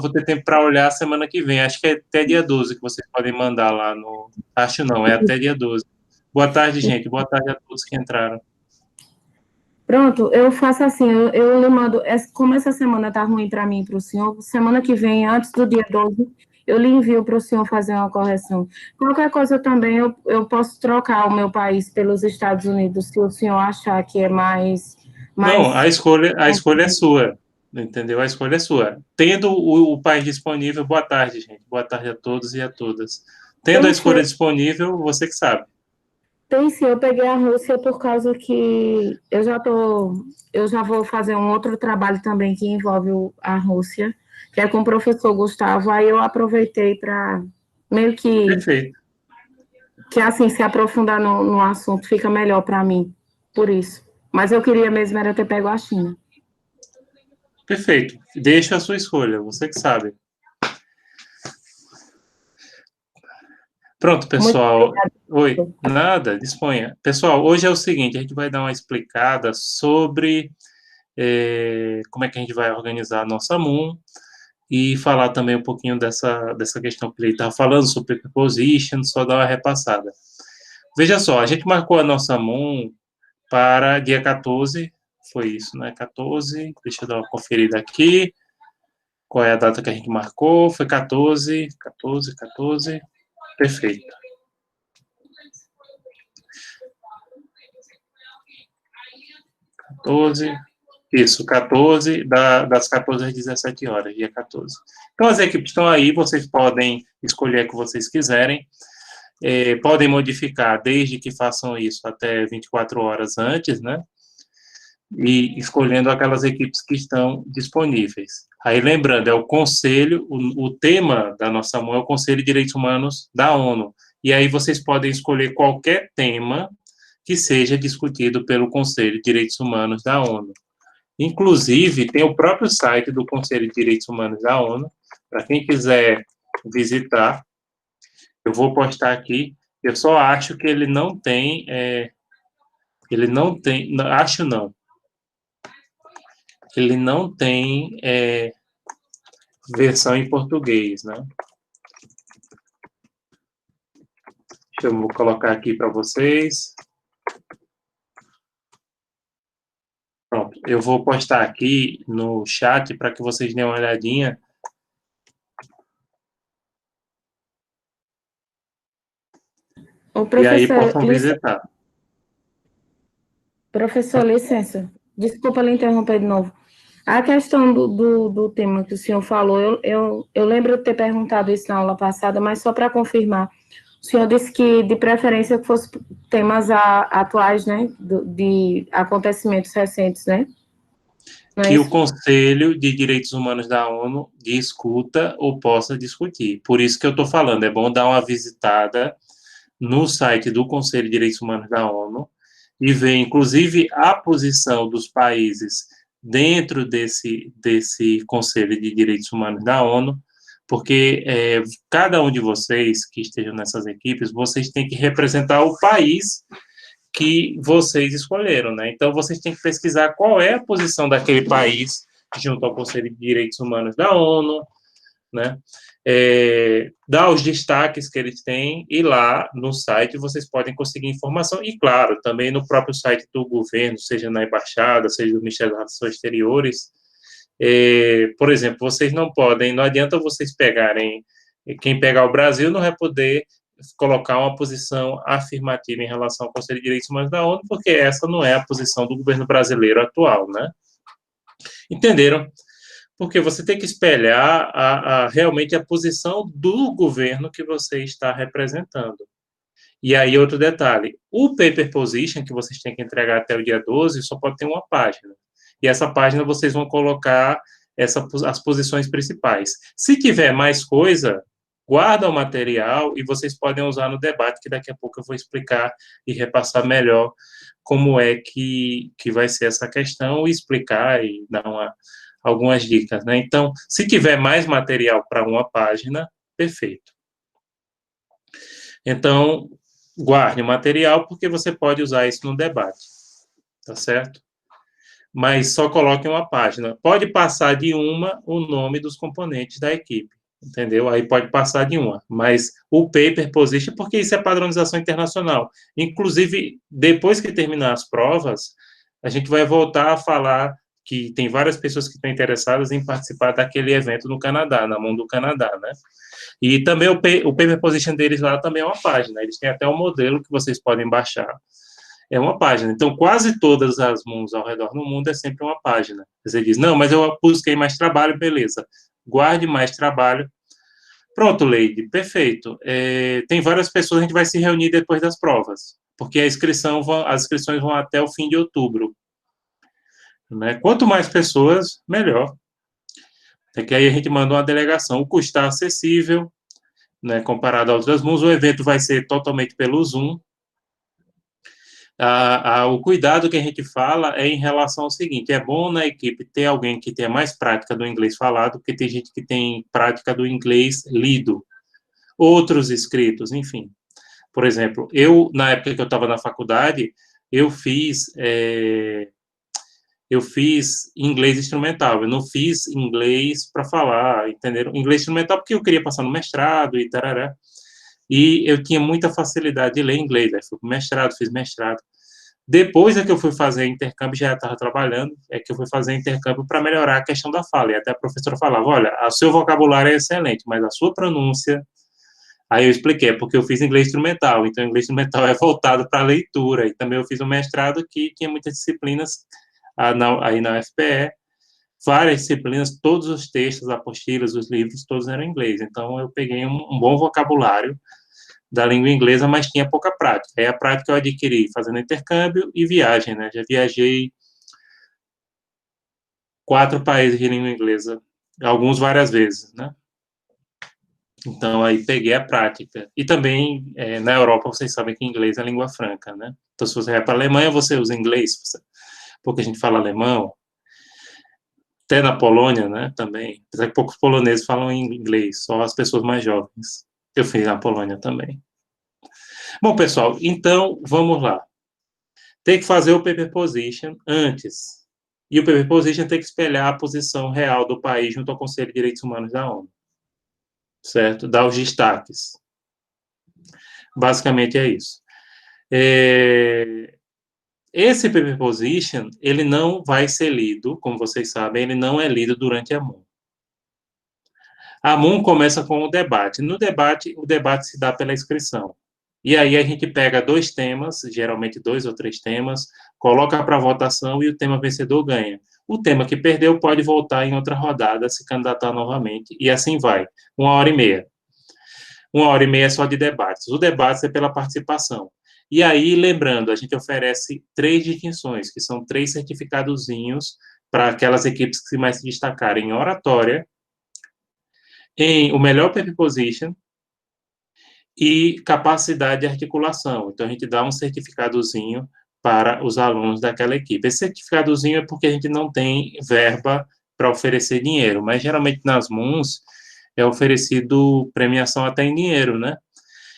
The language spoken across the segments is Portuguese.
vou ter tempo para olhar semana que vem. Acho que é até dia 12 que vocês podem mandar lá no... Acho não, é até dia 12. Boa tarde, gente. Boa tarde a todos que entraram. Pronto, eu faço assim, eu lhe mando, como essa semana tá ruim para mim e para o senhor, semana que vem, antes do dia 12, eu lhe envio para o senhor fazer uma correção. Qualquer coisa também, eu posso trocar o meu país pelos Estados Unidos, se o senhor achar que é Não, mais... a escolha é sua, entendeu? A escolha é sua. Tendo o país disponível, boa tarde, gente. Boa tarde a todos e a todas. Tendo a Tem sim, escolha disponível, você que sabe. tem sim, eu peguei a Rússia por causa que eu já vou fazer um outro trabalho também que envolve a Rússia, que é com o professor Gustavo, aí eu aproveitei para meio Perfeito. que assim, se aprofundar no assunto fica melhor para mim, por isso. Mas eu queria mesmo era ter pego a China. Perfeito. Deixa a sua escolha, você que sabe. Pronto, Muito pessoal. Oi, obrigada. nada, disponha. Pessoal, hoje é o seguinte, a gente vai dar uma explicada sobre como é que a gente vai organizar a nossa Moon e falar também um pouquinho dessa questão que ele estava falando sobre preposition, só dar uma repassada. Veja só, a gente marcou a nossa Moon para dia 14, foi isso, né? 14, deixa eu dar uma conferida aqui. Qual é a data que a gente marcou? Foi 14, 14, 14. Perfeito. 14, isso, 14, das 14 às 17 horas, dia 14. Então, as equipes estão aí, vocês podem escolher o que vocês quiserem, podem modificar desde que façam isso até 24 horas antes, né? E escolhendo aquelas equipes que estão disponíveis. Aí, lembrando, é o Conselho, o tema da nossa mão é o Conselho de Direitos Humanos da ONU. E aí vocês podem escolher qualquer tema que seja discutido pelo Conselho de Direitos Humanos da ONU. Inclusive, tem o próprio site do Conselho de Direitos Humanos da ONU, para quem quiser visitar, eu vou postar aqui. Eu só acho que acho não, ele não tem versão em português, né? Eu vou colocar aqui para vocês. Pronto, eu vou postar aqui no chat para que vocês deem uma olhadinha. O E aí professor, possam visitar. professor, licença, desculpa lhe interromper de novo. A questão do tema que o senhor falou, eu lembro de ter perguntado isso na aula passada, mas só para confirmar, o senhor disse que, de preferência, que fosse temas atuais, né, de acontecimentos recentes, né? Não é Que o isso? Conselho de Direitos Humanos da ONU discuta ou possa discutir. Por isso que eu estou falando, é bom dar uma visitada no site do Conselho de Direitos Humanos da ONU e ver, inclusive, a posição dos países dentro desse Conselho de Direitos Humanos da ONU, porque cada um de vocês que estejam nessas equipes, vocês têm que representar o país que vocês escolheram, né? Então, vocês têm que pesquisar qual é a posição daquele país junto ao Conselho de Direitos Humanos da ONU, né? Dar os destaques que eles têm e lá no site vocês podem conseguir informação e, claro, também no próprio site do governo, seja na embaixada, seja do Ministério das Relações Exteriores. Por exemplo, vocês não podem, não adianta vocês pegarem, quem pegar o Brasil não vai poder colocar uma posição afirmativa em relação ao Conselho de Direitos Humanos da ONU, porque essa não é a posição do governo brasileiro atual, né? Entenderam? Porque você tem que espelhar realmente a posição do governo que você está representando. E aí, outro detalhe, o paper position que vocês têm que entregar até o dia 12 só pode ter uma página. E essa página vocês vão colocar as posições principais. Se tiver mais coisa, guarda o material e vocês podem usar no debate, que daqui a pouco eu vou explicar e repassar melhor como é que vai ser essa questão e explicar e dar algumas dicas, né? Então, se tiver mais material para uma página, perfeito. Então, guarde o material, porque você pode usar isso no debate, tá certo? mas só coloque uma página. Pode passar de uma o nome dos componentes da equipe, entendeu? Aí pode passar de uma, mas o paper position, porque isso é padronização internacional. Inclusive, depois que terminar as provas, a gente vai voltar a falar que tem várias pessoas que estão interessadas em participar daquele evento no Canadá, na mão do Canadá, né? E também o paper position deles lá também é uma página, eles têm até um modelo que vocês podem baixar, é uma página. Então, quase todas as MOOCs ao redor do mundo é sempre uma página. Você diz, não, mas eu busquei mais trabalho, beleza. Guarde mais trabalho. Pronto, Leide, perfeito. Tem várias pessoas, a gente vai se reunir depois das provas, porque as inscrições vão até o fim de outubro. Né? Quanto mais pessoas, melhor. É que aí a gente manda uma delegação. O custo está acessível, né, comparado a outras MOOCs. O evento vai ser totalmente pelo Zoom. O cuidado que a gente fala é em relação ao seguinte: é bom na equipe ter alguém que tenha mais prática do inglês falado, porque tem gente que tem prática do inglês lido, outros escritos, enfim. Por exemplo, na época que eu estava na faculdade, eu fiz, é, eu fiz inglês instrumental, eu não fiz inglês para falar, entenderam? Inglês instrumental porque eu queria passar no mestrado e tarará. E eu tinha muita facilidade de ler inglês, aí fui para mestrado, fiz mestrado. Depois é que eu fui fazer intercâmbio, já estava trabalhando, é que eu fui fazer intercâmbio para melhorar a questão da fala. E até a professora falava, olha, o seu vocabulário é excelente, mas a sua pronúncia... Aí eu expliquei, porque eu fiz inglês instrumental, então inglês instrumental é voltado para leitura. E também eu fiz um mestrado que tinha muitas disciplinas aí na UFPE, várias disciplinas, todos os textos, apostilas, os livros, todos eram em inglês. Então eu peguei um bom vocabulário da língua inglesa, mas tinha pouca prática. Aí a prática eu adquiri fazendo intercâmbio e viagem, né? Já viajei 4 países de língua inglesa, alguns várias vezes, né? Então aí peguei a prática. E também na Europa vocês sabem que inglês é língua franca, né? Então se você vai para a Alemanha você usa inglês, porque a gente fala alemão. Até na Polônia, né? Também. Apesar que poucos poloneses falam inglês, só as pessoas mais jovens. Eu fiz na Polônia também. Bom, pessoal, então vamos lá. Tem que fazer o paper position antes. E o paper position tem que espelhar a posição real do país junto ao Conselho de Direitos Humanos da ONU. Certo? Dar os destaques. Basicamente é isso. Esse paper position, ele não vai ser lido, como vocês sabem, ele não é lido durante a MOOC. A MOOC começa com o debate. No debate, o debate se dá pela inscrição. E aí a gente pega 2 temas, geralmente 2 ou 3 temas, coloca para votação e o tema vencedor ganha. O tema que perdeu pode voltar em outra rodada, se candidatar novamente, e assim vai. 1h30. 1h30 é só de debates. O debate é pela participação. E aí, lembrando, a gente oferece 3 distinções, que são 3 certificadozinhos para aquelas equipes que mais se destacarem em oratória, em o melhor paper position e capacidade de articulação. Então, a gente dá um certificadozinho para os alunos daquela equipe. Esse certificadozinho é porque a gente não tem verba para oferecer dinheiro, mas geralmente nas MOOCs é oferecido premiação até em dinheiro, né?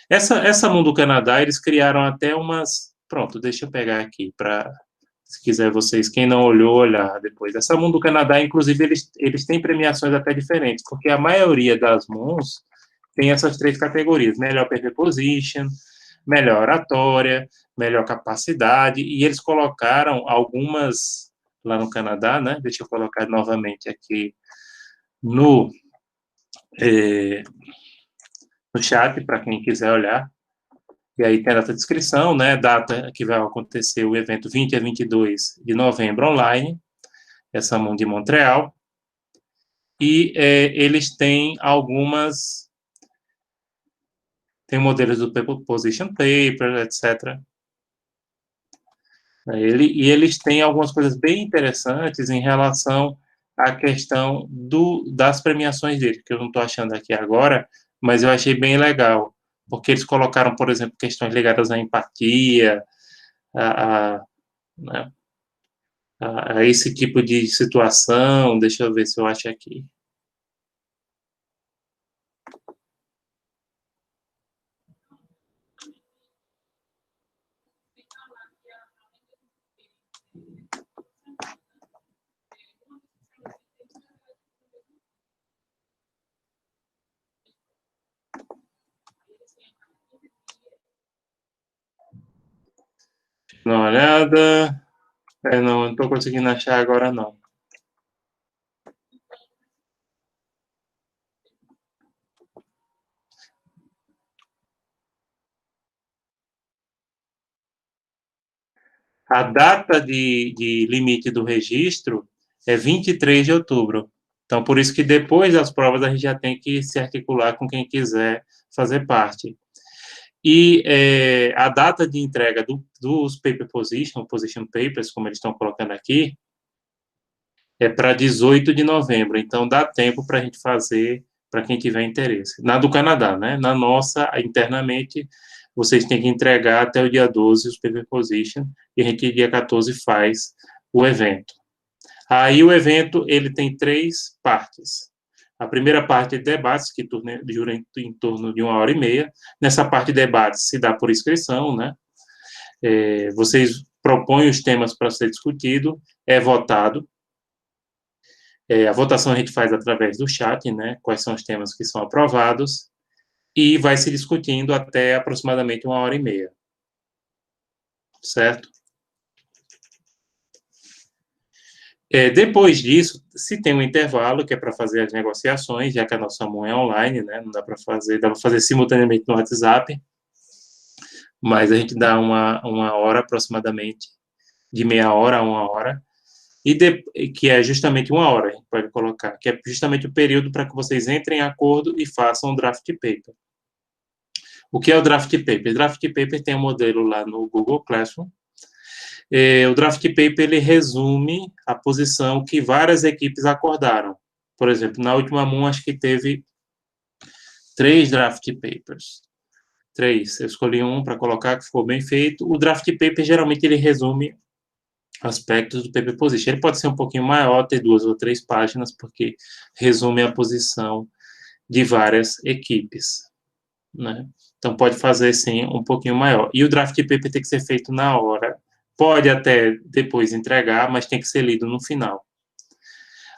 Essa MOOC do Canadá, eles criaram até umas... Pronto, deixa eu pegar aqui para... Se quiser vocês, quem não olhou, olhar depois. Essa MOOC do Canadá, inclusive, eles têm premiações até diferentes, porque a maioria das MOOCs tem essas 3 categorias: melhor paper position, melhor oratória, melhor capacidade, e eles colocaram algumas lá no Canadá, né? Deixa eu colocar novamente aqui no, eh, no chat, para quem quiser olhar. E aí tem a data de inscrição, né? Data que vai acontecer o evento 20 a 22 de novembro online, essa MOOC de Montreal. E eles têm algumas... Tem modelos do Position Paper, etc. E eles têm algumas coisas bem interessantes em relação à questão das premiações dele, que eu não estou achando aqui agora, mas eu achei bem legal, porque eles colocaram, por exemplo, questões ligadas à empatia, a, né, a esse tipo de situação. Deixa eu ver se eu acho aqui. Dá uma olhada. Não estou conseguindo achar agora, não. A data de limite do registro é 23 de outubro. Então, por isso que depois das provas a gente já tem que se articular com quem quiser fazer parte. E a data de entrega dos paper position papers, como eles estão colocando aqui, é para 18 de novembro. Então, dá tempo para a gente fazer, para quem tiver interesse. Na do Canadá, né? Na nossa, internamente, vocês têm que entregar até o dia 12 os paper position, e a gente, dia 14, faz o evento. Aí, o evento, ele tem 3 partes. A primeira parte é debates, que dura em torno de 1h30. Nessa parte de debates se dá por inscrição, né? Vocês propõem os temas para ser discutido, é votado. A votação a gente faz através do chat, né? Quais são os temas que são aprovados, e vai se discutindo até aproximadamente 1h30. Certo? Depois disso, se tem um intervalo, que é para fazer as negociações, já que a nossa mão é online, né? Não dá para fazer, dá para fazer simultaneamente no WhatsApp, mas a gente dá uma hora aproximadamente, de meia hora a 1 hora, que é justamente 1 hora, a gente pode colocar, que é justamente o período para que vocês entrem em acordo e façam o draft paper. O que é o draft paper? O draft paper tem um modelo lá no Google Classroom. O draft paper, ele resume a posição que várias equipes acordaram. Por exemplo, na última MUN, acho que teve 3 draft papers. 3. Eu escolhi um para colocar, que ficou bem feito. O draft paper, geralmente, ele resume aspectos do paper position. Ele pode ser um pouquinho maior, ter 2 ou 3 páginas, porque resume a posição de várias equipes, né? Então, pode fazer, sim, um pouquinho maior. E o draft paper tem que ser feito na hora. Pode até depois entregar, mas tem que ser lido no final.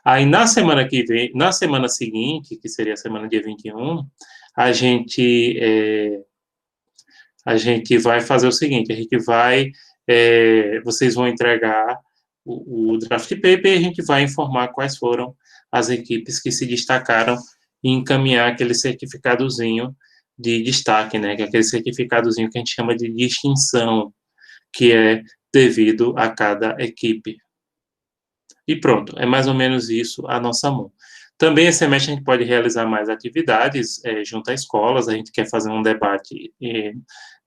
Aí, na semana que vem, na semana seguinte, que seria a semana dia 21, a gente vai fazer o seguinte, vocês vão entregar o draft paper e a gente vai informar quais foram as equipes que se destacaram e encaminhar aquele certificadozinho de destaque, né, que é aquele certificadozinho que a gente chama de distinção, que é devido a cada equipe. E pronto, é mais ou menos isso a nossa mão. Também esse semestre a gente pode realizar mais atividades junto a escolas, a gente quer fazer um debate,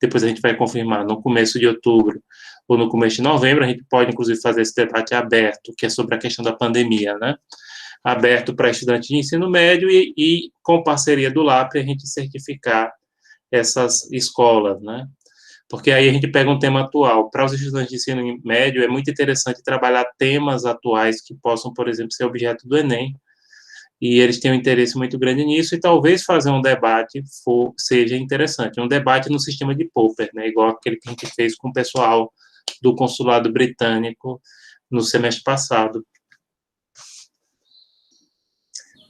depois a gente vai confirmar no começo de outubro ou no começo de novembro, a gente pode inclusive fazer esse debate aberto, que é sobre a questão da pandemia, né? Aberto para estudantes de ensino médio e com parceria do LAPRE a gente certificar essas escolas, né? Porque aí a gente pega um tema atual. Para os estudantes de ensino médio, é muito interessante trabalhar temas atuais que possam, por exemplo, ser objeto do Enem, e eles têm um interesse muito grande nisso, e talvez fazer um debate seja interessante. Um debate no sistema de Popper, né? Igual aquele que a gente fez com o pessoal do consulado britânico no semestre passado.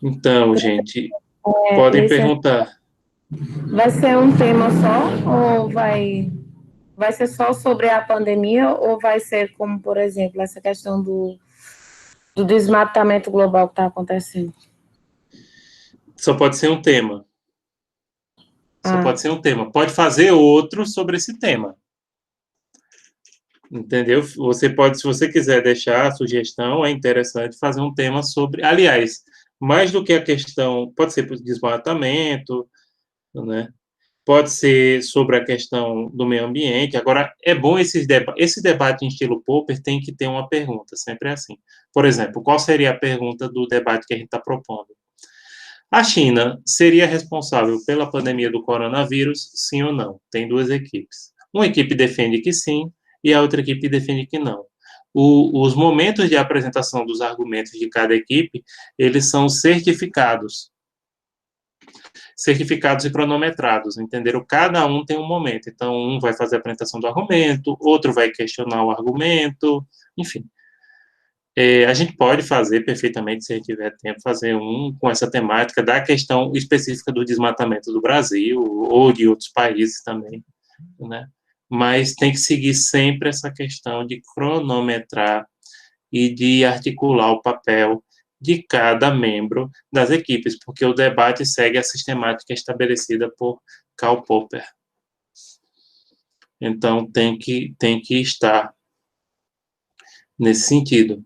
Então, gente, podem perguntar. Vai ser um tema só ou vai ser só sobre a pandemia ou vai ser como, por exemplo, essa questão do desmatamento global que está acontecendo? Só pode ser um tema. Só pode ser um tema. Pode fazer outro sobre esse tema. Entendeu? Você pode, se você quiser deixar a sugestão, é interessante fazer um tema sobre. Aliás, mais do que a questão, pode ser para o desmatamento, né? Pode ser sobre a questão do meio ambiente. Agora, é bom esse debate em estilo Popper tem que ter uma pergunta, sempre é assim. Por exemplo, qual seria a pergunta do debate que a gente está propondo? A China seria responsável pela pandemia do coronavírus, sim ou não? Tem 2 equipes. Uma equipe defende que sim, e a outra equipe defende que não. Os momentos de apresentação dos argumentos de cada equipe, eles são certificados e cronometrados, entenderam? Cada um tem um momento. Então, um vai fazer a apresentação do argumento, outro vai questionar o argumento, enfim. A gente pode fazer perfeitamente, se a gente tiver tempo, fazer um com essa temática da questão específica do desmatamento do Brasil ou de outros países também, né? mas tem que seguir sempre essa questão de cronometrar e de articular o papel de cada membro das equipes, porque o debate segue a sistemática estabelecida por Karl Popper. Então, tem que estar nesse sentido.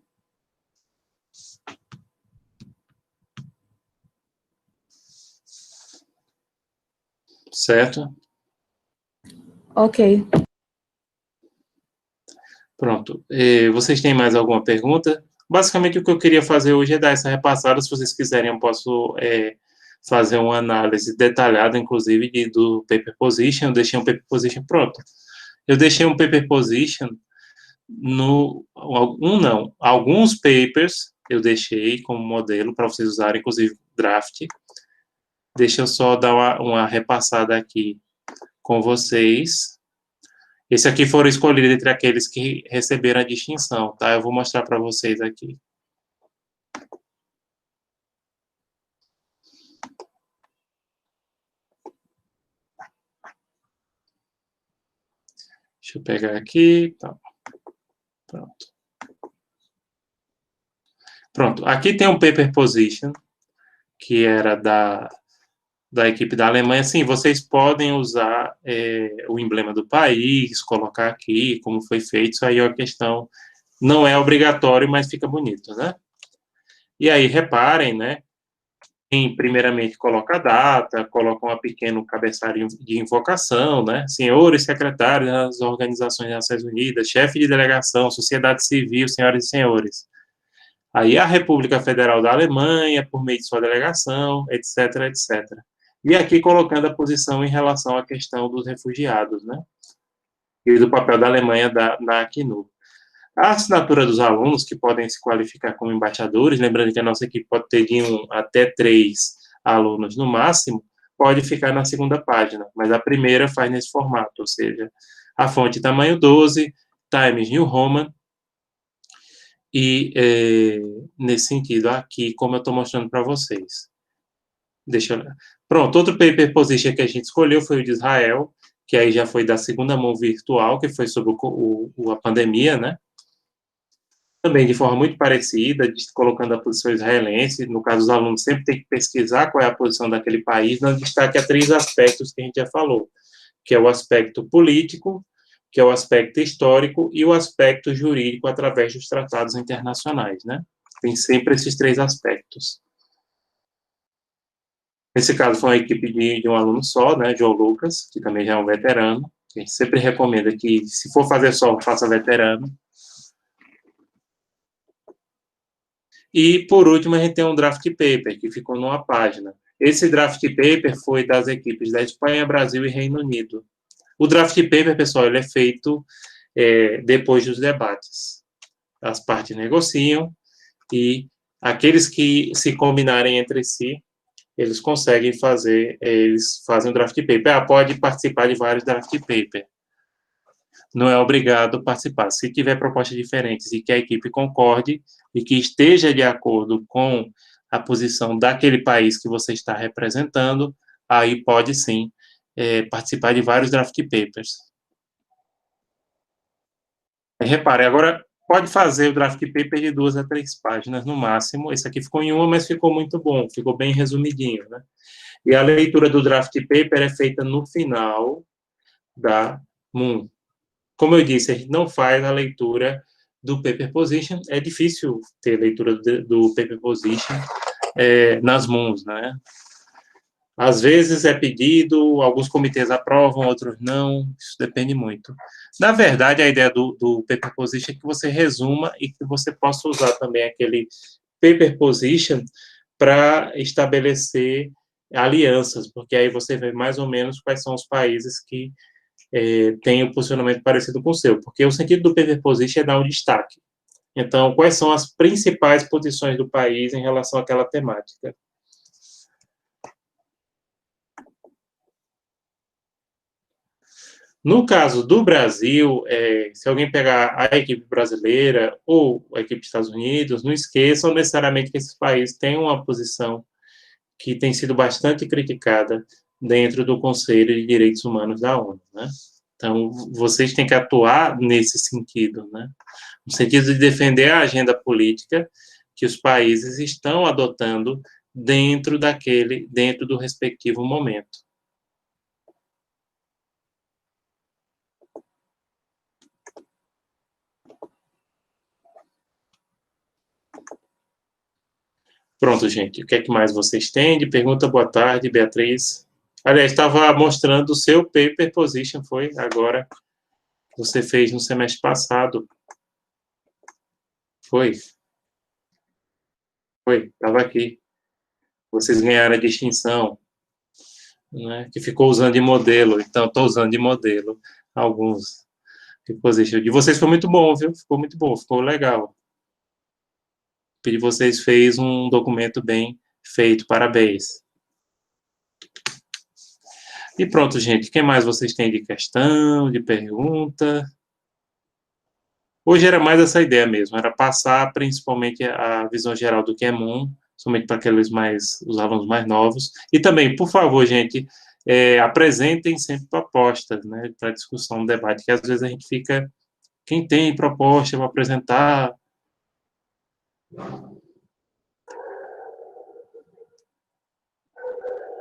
Certo? Ok. Pronto. Vocês têm mais alguma pergunta? Basicamente, o que eu queria fazer hoje é dar essa repassada. Se vocês quiserem, eu posso fazer uma análise detalhada, inclusive, do paper position. Eu deixei um paper position pronto. Eu deixei um paper position alguns papers eu deixei como modelo para vocês usarem, inclusive draft. Deixa eu só dar uma repassada aqui com vocês. Esse aqui foram escolhidos entre aqueles que receberam a distinção, tá? Eu vou mostrar para vocês aqui. Deixa eu pegar aqui. Tá. Pronto. Pronto. Aqui tem um paper position, que era da equipe da Alemanha. Sim, vocês podem usar o emblema do país, colocar aqui como foi feito. Isso aí é uma questão, não é obrigatório, mas fica bonito, né? E aí, reparem, né? Primeiramente, coloca a data, coloca um pequeno cabeçalho de invocação, né? Senhores secretários das Organizações das Nações Unidas, chefe de delegação, sociedade civil, senhoras e senhores. Aí a República Federal da Alemanha, por meio de sua delegação, etc., etc. E aqui colocando a posição em relação à questão dos refugiados, né? E do papel da Alemanha na Acnur. A assinatura dos alunos, que podem se qualificar como embaixadores, lembrando que a nossa equipe pode ter de 1 até 3 alunos no máximo, pode ficar na segunda página, mas a primeira faz nesse formato, ou seja, a fonte tamanho 12, Times New Roman, e nesse sentido, aqui, como eu estou mostrando para vocês. Deixa eu... Pronto, outro paper position que a gente escolheu foi o de Israel, que aí já foi da segunda mão virtual, que foi sobre a pandemia, né? Também de forma muito parecida, colocando a posição israelense. No caso, os alunos sempre têm que pesquisar qual é a posição daquele país, dando destaque a 3 aspectos que a gente já falou, que é o aspecto político, que é o aspecto histórico e o aspecto jurídico através dos tratados internacionais, né? Tem sempre esses 3 aspectos. Nesse caso, foi uma equipe de um aluno só, né, João Lucas, que também já é um veterano. A gente sempre recomenda que, se for fazer só, faça veterano. E, por último, a gente tem um draft paper, que ficou numa página. Esse draft paper foi das equipes da Espanha, Brasil e Reino Unido. O draft paper, pessoal, ele é feito depois dos debates. As partes negociam e aqueles que se combinarem entre si, eles conseguem eles fazem o draft paper. Pode participar de vários draft paper. Não é obrigado a participar. Se tiver propostas diferentes e que a equipe concorde e que esteja de acordo com a posição daquele país que você está representando, aí pode sim participar de vários draft papers. Repare, agora pode fazer o draft paper de 2 a 3 páginas no máximo. Esse aqui ficou em 1, mas ficou muito bom, ficou bem resumidinho, né? E a leitura do draft paper é feita no final da MOON. Como eu disse, a gente não faz a leitura do paper position, é difícil ter leitura do paper position nas MOONs, né? Às vezes é pedido, alguns comitês aprovam, outros não, isso depende muito. Na verdade, a ideia do paper position é que você resuma e que você possa usar também aquele paper position para estabelecer alianças, porque aí você vê mais ou menos quais são os países que têm um posicionamento parecido com o seu, porque o sentido do paper position é dar um destaque. Então, quais são as principais posições do país em relação àquela temática? No caso do Brasil, se alguém pegar a equipe brasileira ou a equipe dos Estados Unidos, não esqueçam necessariamente que esses países têm uma posição que tem sido bastante criticada dentro do Conselho de Direitos Humanos da ONU, né? Então, vocês têm que atuar nesse sentido, né? No sentido de defender a agenda política que os países estão adotando dentro do respectivo momento. Pronto, gente. O que é que mais vocês têm de pergunta? Boa tarde, Beatriz. Aliás, estava mostrando o seu paper position, foi agora. Você fez no semestre passado. Foi, estava aqui. Vocês ganharam a distinção, né? Que ficou usando de modelo. Então, estou usando de modelo alguns position. De vocês foi muito bom, viu? Ficou muito bom, ficou legal. O de vocês fez um documento bem feito, parabéns. E pronto, gente. O que mais vocês têm de questão, de pergunta? Hoje era mais essa ideia mesmo, era passar principalmente a visão geral do que é Moon, somente para os alunos mais novos. E também, por favor, gente, apresentem sempre propostas, né, para discussão, debate, que às vezes a gente fica, quem tem proposta, eu vou apresentar.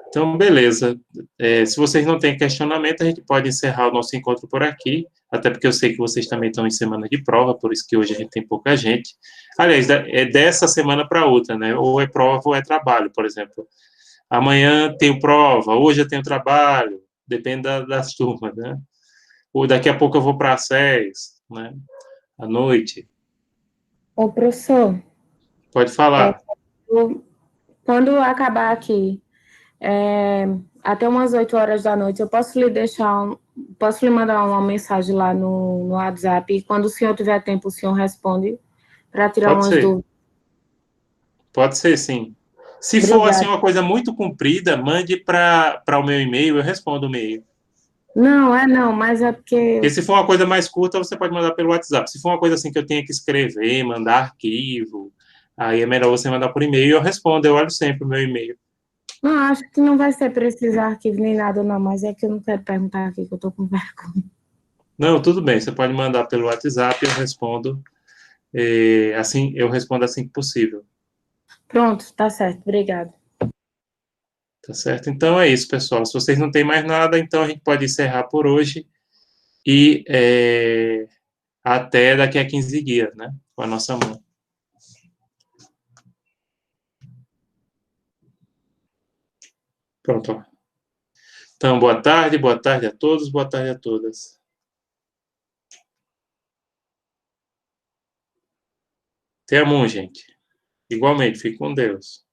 Então, beleza. Se vocês não têm questionamento, a gente pode encerrar o nosso encontro por aqui, até porque eu sei que vocês também estão em semana de prova, por isso que hoje a gente tem pouca gente. Aliás, é dessa semana para outra, né? Ou é prova ou é trabalho, por exemplo. Amanhã tenho prova, hoje eu tenho trabalho, depende das turmas, né? Ou daqui a pouco eu vou para a SES, né? À noite. Ô, professor. Pode falar. Quando acabar aqui, até umas 8 horas da noite, eu posso posso lhe mandar uma mensagem lá no WhatsApp e quando o senhor tiver tempo, o senhor responde para tirar Pode umas ser. dúvidas. Pode ser, sim. Se for assim Obrigada. uma coisa muito comprida, mande para o meu e-mail, eu respondo o e-mail. Não, mas é porque. Porque se for uma coisa mais curta, você pode mandar pelo WhatsApp. Se for uma coisa assim que eu tenha que escrever, mandar arquivo, aí é melhor você mandar por e-mail e eu respondo, eu olho sempre o meu e-mail. Não, acho que não vai ser preciso arquivo nem nada, não, mas é que eu não quero perguntar aqui, que eu tô com vergonha. Não, tudo bem, você pode mandar pelo WhatsApp, eu respondo assim, eu respondo assim que possível. Pronto, tá certo, obrigada. Tá certo? Então é isso, pessoal. Se vocês não têm mais nada, então a gente pode encerrar por hoje e até daqui a 15 dias, né? Com a nossa mão. Pronto. Então, boa tarde a todos, boa tarde a todas. Até a mão, gente. Igualmente, fique com Deus.